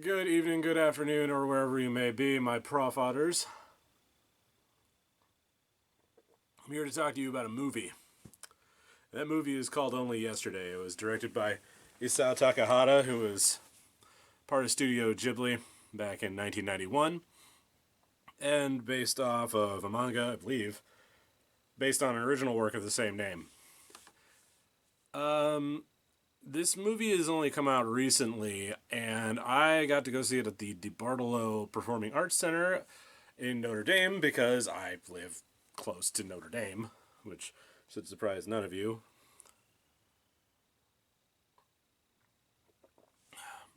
Good evening, good afternoon, or wherever you may be, my prof otters. I'm here to talk to you about a movie. That movie is called Only Yesterday. It was directed by Isao Takahata, who was part of Studio Ghibli back in 1991, and based off of a manga, I believe, based on an original work of the same name. This movie has only come out recently, and I got to go see it at the DeBartolo Performing Arts Center in Notre Dame because I live close to Notre Dame, which should surprise none of you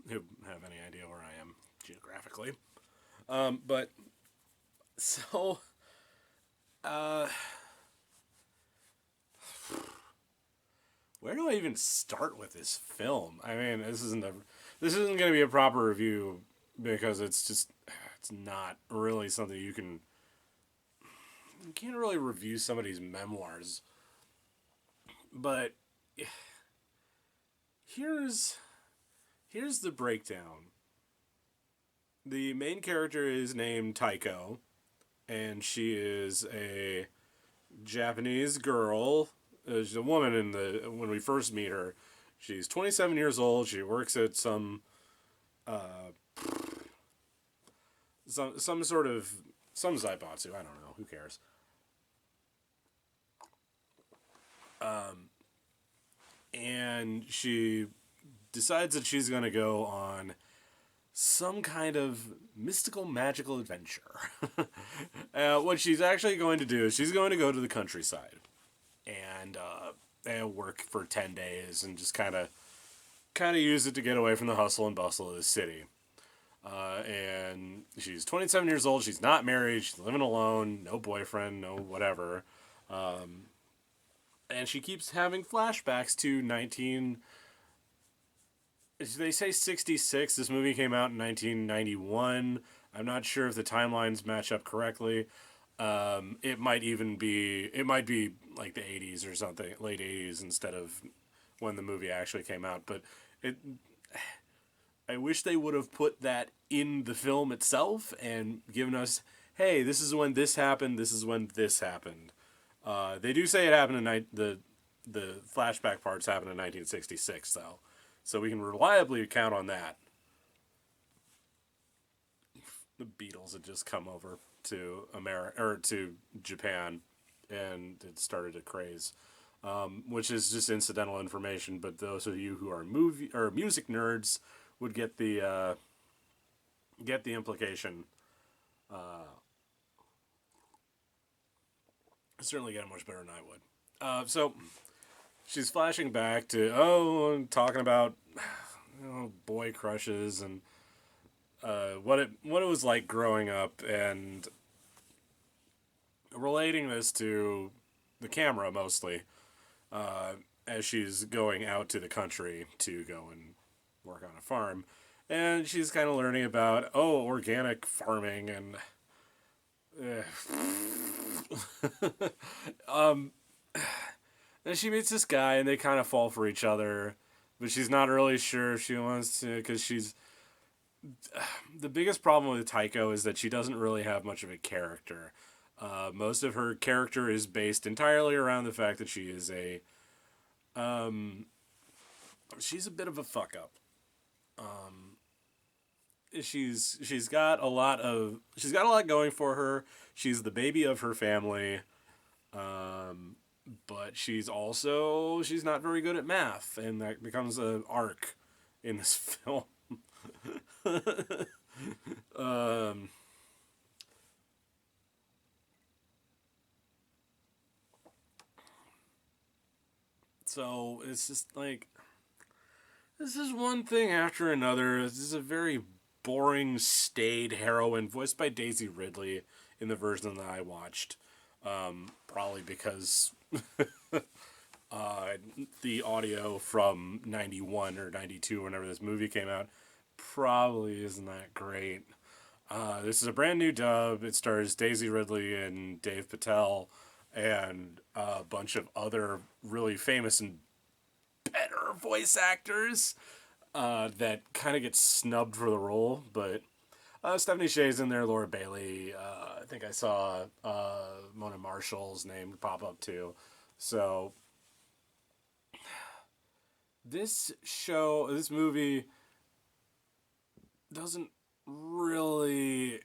who have any idea where I am geographically. But so, uh, where do I even start with this film? I mean, this isn't going to be a proper review because it's not really something you can't really review somebody's memoirs. But here's the breakdown. The main character is named Taiko, and she is a Japanese girl. She's a woman when we first meet her. She's 27 years old. She works at some sort of some zaibatsu. I don't know. Who cares? And she decides that she's going to go on some kind of mystical, magical adventure. What she's actually going to do is she's going to go to the countryside and work for 10 days and just kind of use it to get away from the hustle and bustle of the city. And she's 27 years old. She's not married. She's living alone. No boyfriend. No whatever. And she keeps having flashbacks to they say 66. This movie came out in 1991. I'm not sure if the timelines match up correctly. It might be like the 80s or something, late 80s instead of when the movie actually came out. But I wish they would have put that in the film itself and given us, hey, this is when this happened. This is when this happened. They do say it happened in the flashback parts happened in 1966 though, so we can reliably count on that. The Beatles had just come over to America or to Japan, and it started a craze, which is just incidental information. But those of you who are movie or music nerds would get the implication. Certainly get it much better than I would. So she's flashing back to talking about boy crushes and what it was like growing up, and relating this to the camera mostly, as she's going out to the country to go and work on a farm, and she's kind of learning about organic farming and. And she meets this guy, and they kind of fall for each other, but she's not really sure if she wants to, because she's the biggest problem with Taiko is that she doesn't really have much of a character. Most of her character is based entirely around the fact that she is she's a bit of a fuck up. She's got a lot going for her. She's the baby of her family, but she's not very good at math, and that becomes an arc in this film. So it's just like this is one thing after another. This is a very boring, staid heroine voiced by Daisy Ridley in the version that I watched. Probably because the audio from 91 or 92, whenever this movie came out, probably isn't that great. This is a brand new dub. It stars Daisy Ridley and Dave Patel and a bunch of other really famous and better voice actors. that kind of gets snubbed for the role, but Stephanie Sheh's in there, Laura Bailey. I think I saw Mona Marshall's name pop up too. So this movie doesn't really.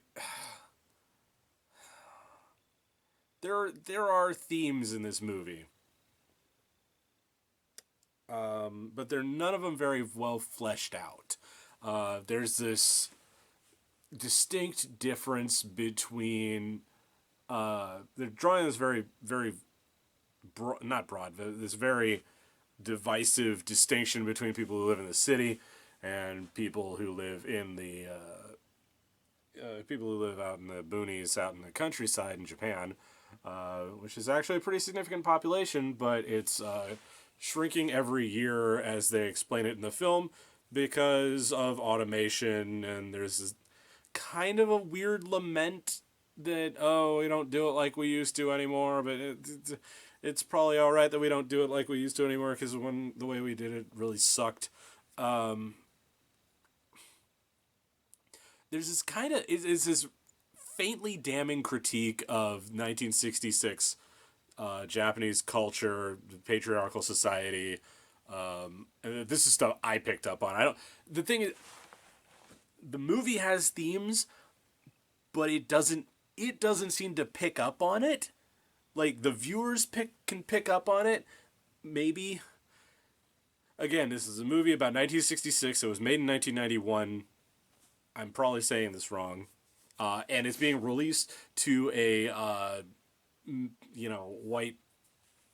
There are themes in this movie, but they're none of them very well fleshed out. There's this distinct difference between they're drawing this very not broad, this very divisive distinction between people who live in the city and people who live in the people who live out in the boonies, out in the countryside in Japan, which is actually a pretty significant population, but it's shrinking every year as they explain it in the film because of automation, and there's this kind of a weird lament that, oh, we don't do it like we used to anymore, but it's probably all right that we don't do it like we used to anymore because when the way we did it really sucked. There's this kind of is this faintly damning critique of 1966 Japanese culture, patriarchal society. And this is stuff I picked up on. I don't. The thing is, the movie has themes, but it doesn't. It doesn't seem to pick up on it. Like the viewers can pick up on it, maybe. Again, this is a movie about 1966. It was made in 1991. I'm probably saying this wrong, and it's being released to a white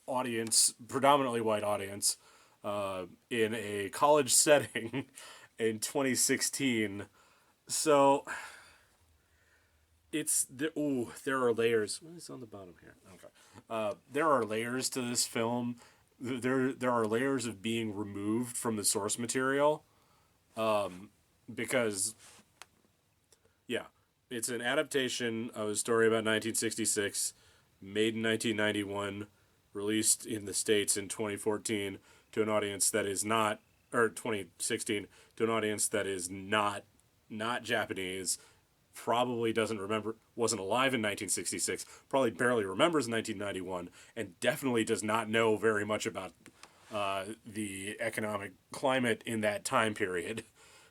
audience, predominantly white audience, in a college setting in 2016. So there are layers. What is on the bottom here? Okay, there are layers to this film. There are layers of being removed from the source material, because. Yeah, it's an adaptation of a story about 1966, made in 1991, released in the States in 2014 to an audience that is not, or 2016 to an audience that is not Japanese, probably doesn't remember, wasn't alive in 1966, probably barely remembers 1991, and definitely does not know very much about the economic climate in that time period.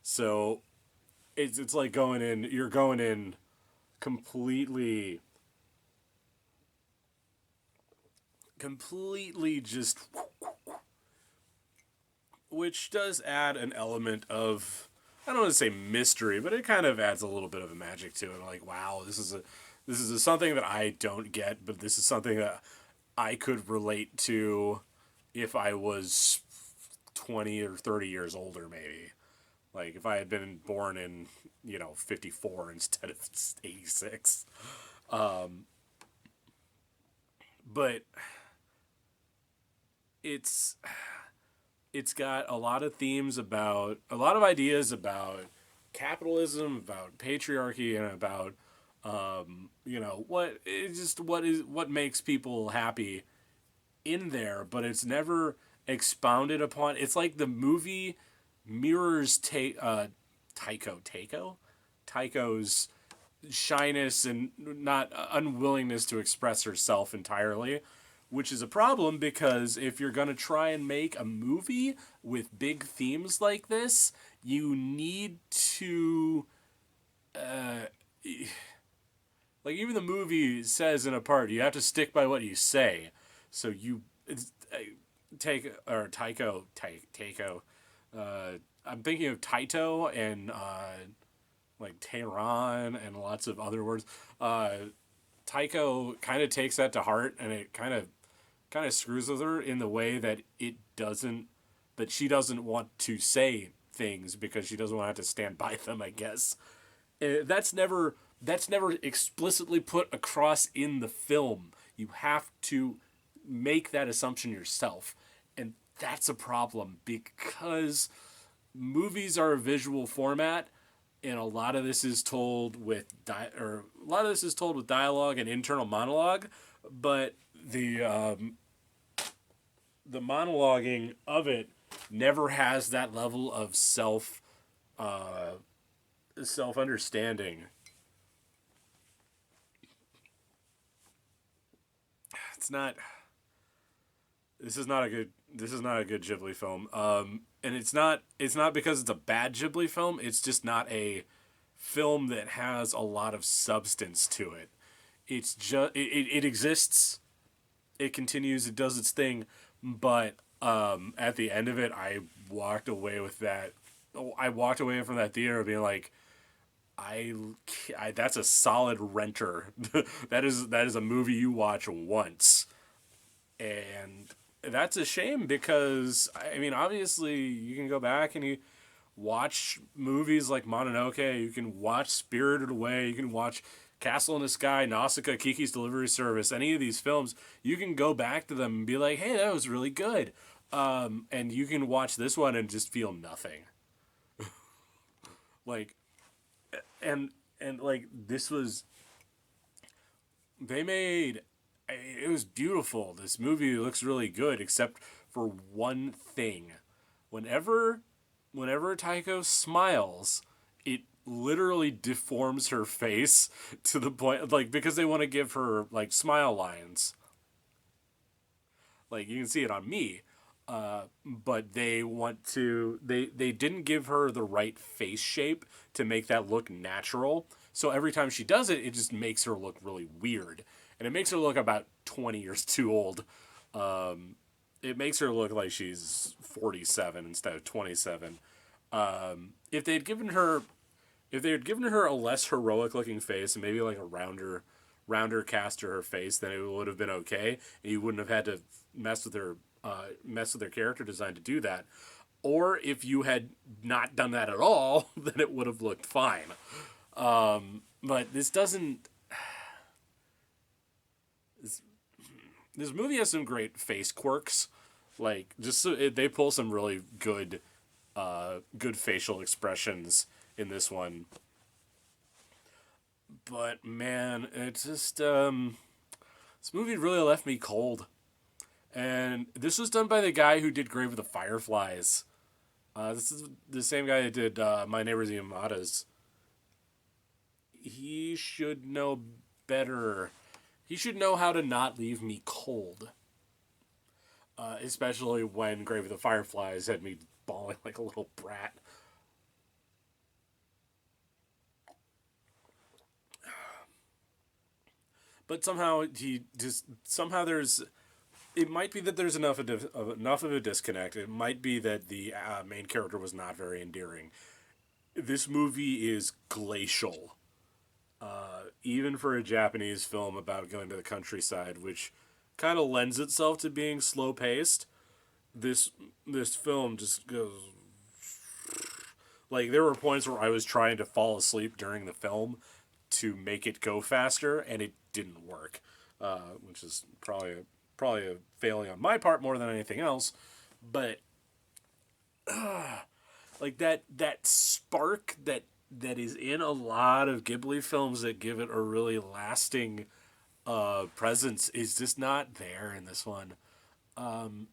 So it's like you're going in completely just, which does add an element of, I don't want to say mystery, but it kind of adds a little bit of a magic to it. Like, wow, this is something that I don't get, but this is something that I could relate to if I was 20 or 30 years older, maybe. Like, if I had been born in, 54 instead of 86. But it's got a lot of themes about, a lot of ideas about capitalism, about patriarchy, and about, what makes people happy in there, but it's never expounded upon. It's like the movie mirrors Taiko's shyness and not unwillingness to express herself entirely, which is a problem because if you're going to try and make a movie with big themes like this, you need to like, even the movie says in a part, you have to stick by what you say. So Taiko. I'm thinking of Taito and like Tehran and lots of other words. Taiko kind of takes that to heart, and it kind of screws with her in the way that she doesn't want to say things because she doesn't want to have to stand by them, I guess. That's never explicitly put across in the film. You have to make that assumption yourself, and that's a problem because movies are a visual format, and a lot of this is told with dialogue and internal monologue, but the monologuing of it never has that level of self understanding. It's not. This is not a good Ghibli film. And it's not because it's a bad Ghibli film. It's just not a film that has a lot of substance to it. It's just it exists. It continues. It does its thing. But at the end of it, I walked away with that. I walked away from that theater being like, I, that's a solid renter. That is a movie you watch once, and that's a shame because I mean, obviously, you can go back and you watch movies like Mononoke. You can watch Spirited Away. You can watch Castle in the Sky, Nausicaa, Kiki's Delivery Service. Any of these films, you can go back to them and be like, "Hey, that was really good," and you can watch this one and just feel nothing. Like, and like this was they made it was beautiful. This movie looks really good, except for one thing. Whenever Taiko smiles, it literally deforms her face to the point like because they want to give her like smile lines. Like you can see it on me. But they want to they didn't give her the right face shape to make that look natural. So every time she does it, it just makes her look really weird. And it makes her look about 20 years too old. It makes her look like she's 47 instead of 27. If they had given her a less heroic looking face and maybe like a rounder cast to her face, then it would have been okay. And you wouldn't have had to mess with her mess with their character design to do that. Or if you had not done that at all, then it would have looked fine. But this doesn't. This movie has some great face quirks. Like they pull some really good facial expressions in this one. But man, it's just this movie really left me cold. And this was done by the guy who did Grave of the Fireflies. This is the same guy that did My Neighbors the Yamadas. He should know better. He should know how to not leave me cold. Especially when Grave of the Fireflies had me bawling like a little brat. But somehow there's it might be that there's enough of a disconnect. It might be that the main character was not very endearing. This movie is glacial, even for a Japanese film about going to the countryside, which kind of lends itself to being slow paced. This this film just goes like there were points where I was trying to fall asleep during the film to make it go faster, and it didn't work, which is probably a failing on my part more than anything else. But like that spark that is in a lot of Ghibli films that give it a really lasting presence is just not there in this one. And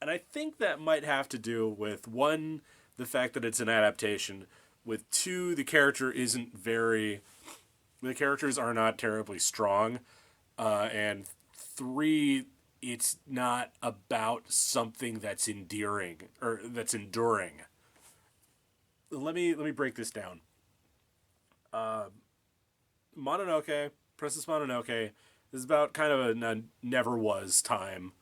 I think that might have to do with one, the fact that it's an adaptation. With two, the characters are not terribly strong, and three, it's not about something that's endearing or that's enduring. Let me break this down. Mononoke, Princess Mononoke, is about kind of a never was time.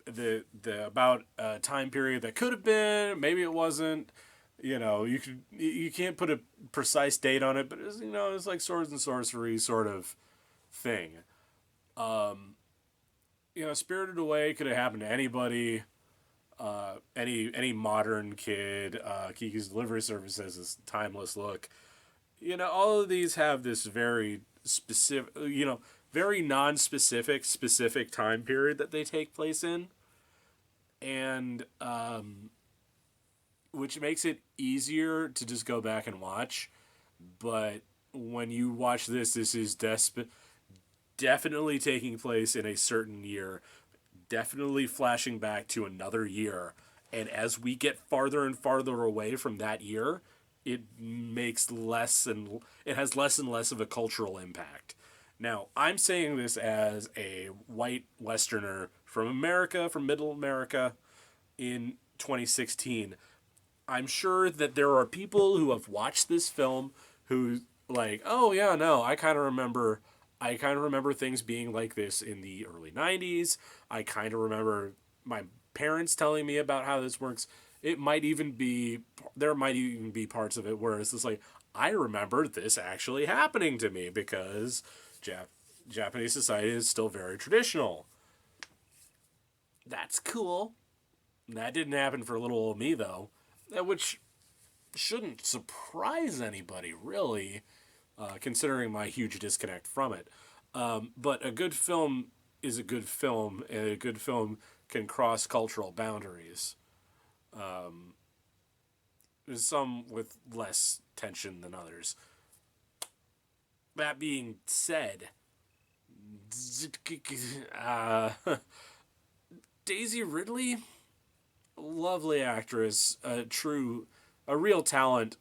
The about a time period that could have been, maybe it wasn't. You can't put a precise date on it, but it's like swords and sorcery sort of thing. Spirited Away could have happened to anybody. Any modern kid. Kiki's Delivery Service has this timeless look. All of these have this very specific, very non-specific, specific time period that they take place in, and which makes it easier to just go back and watch. But when you watch this is definitely taking place in a certain year, definitely flashing back to another year. And as we get farther and farther away from that year, it makes less and it has less and less of a cultural impact. Now, I'm saying this as a white Westerner from America, from Middle America, in 2016. I'm sure that there are people who have watched this film who like, oh yeah, no, I kind of remember things being like this in the early 90s. I kind of remember my parents telling me about how this works. It might even be there might even be parts of it where it's just like I remember this actually happening to me because Jap- Japanese society is still very traditional. That's cool. That didn't happen for little old me though, which shouldn't surprise anybody really, considering my huge disconnect from it. But a good film is a good film, and a good film can cross cultural boundaries. There's some with less tension than others. That being said, uh, Daisy Ridley, lovely actress, a real talent,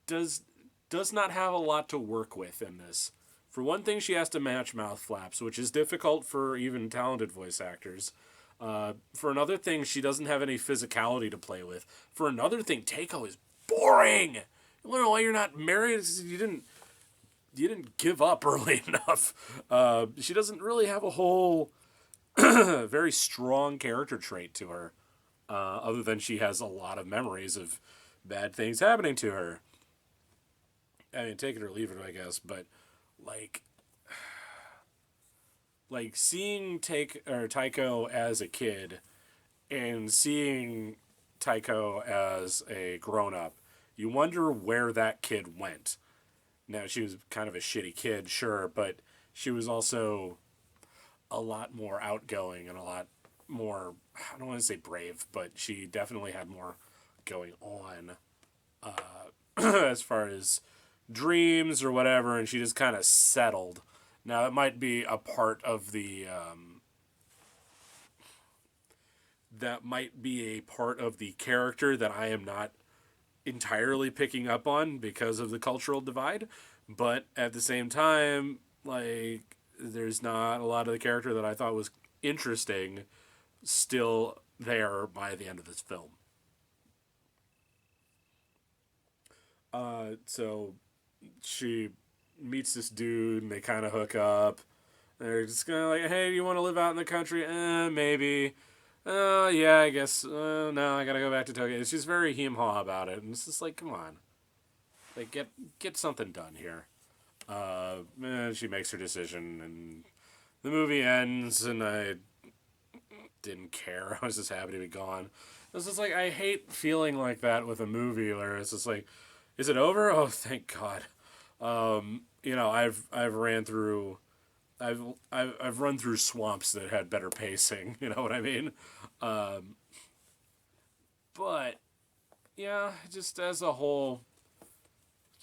does does not have a lot to work with in this. For one thing, she has to match mouth flaps, which is difficult for even talented voice actors. For another thing, she doesn't have any physicality to play with. For another thing, Takeo is boring. I don't know why you're not married. You didn't give up early enough. She doesn't really have a whole very strong character trait to her, other than she has a lot of memories of bad things happening to her. I mean, take it or leave it, I guess. But like, seeing Taiko as a kid and seeing Taiko as a grown up, you wonder where that kid went. Now she was kind of a shitty kid, sure, but she was also a lot more outgoing and a lot more. I don't want to say brave, but she definitely had more going on as far as dreams or whatever, and she just kind of settled. Now it might be a part of the that might be a part of the character that I am not entirely picking up on because of the cultural divide, but at the same time, like there's not a lot of the character that I thought was interesting still there by the end of this film. So she meets this dude and they kind of hook up. They're just kind of like, hey, do you want to live out in the country? Maybe. Yeah, I guess. No, I gotta go back to Tokyo. It's just very hee haw about it, and it's just like, come on, like get something done here. She makes her decision, and the movie ends, and I didn't care. I was just happy to be gone. It's just like I hate feeling like that with a movie where it's just like, is it over? Oh, thank God. I've ran through I've run through swamps that had better pacing. You know what I mean? But yeah, just as a whole,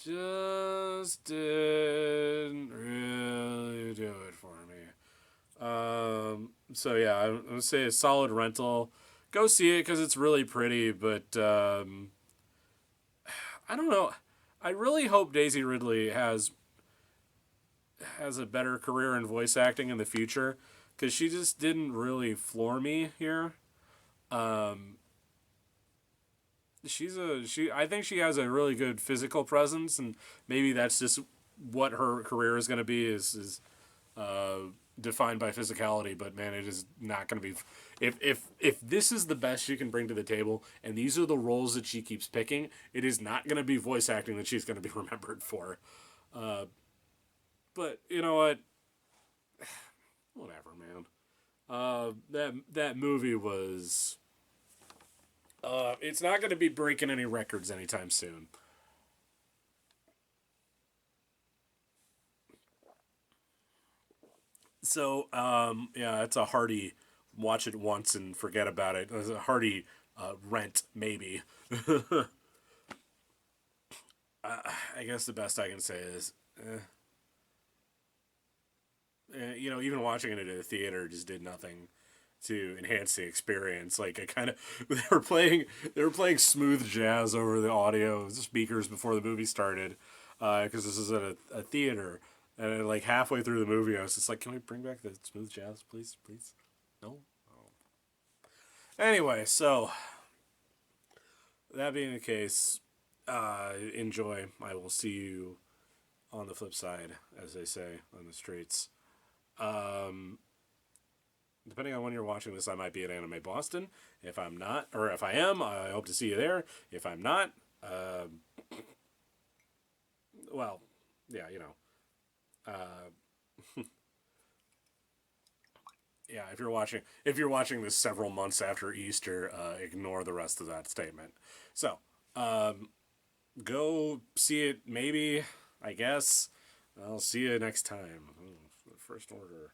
just didn't really do it for me. So yeah, I'm gonna say a solid rental. Go see it because it's really pretty, but I don't know. I really hope Daisy Ridley has a better career in voice acting in the future because she just didn't really floor me here. Um, she I think she has a really good physical presence, and maybe that's just what her career is going to be is uh, defined by physicality. But man, it is not going to be. If this is the best she can bring to the table, and these are the roles that she keeps picking, it is not going to be voice acting that she's going to be remembered for. Uh, but you know what? Whatever, man. That movie was. It's not going to be breaking any records anytime soon. So, yeah, it's a hearty watch it once and forget about it. It's a hearty rent, maybe. I guess the best I can say is, even watching it at a theater just did nothing. to enhance the experience. Like I kind of they were playing smooth jazz over the audio speakers before the movie started, because this is at a theater. And like halfway through the movie, I was just like, "Can we bring back the smooth jazz, please, please?" No. Anyway, so that being the case, enjoy. I will see you on the flip side, as they say on the streets. Um, Depending on when you're watching this, I might be at Anime Boston. If I'm not, or if I am, I hope to see you there. If I'm not, well, yeah, yeah. If you're watching this several months after Easter, ignore the rest of that statement. So, go see it. Maybe, I guess. I'll see you next time. First order.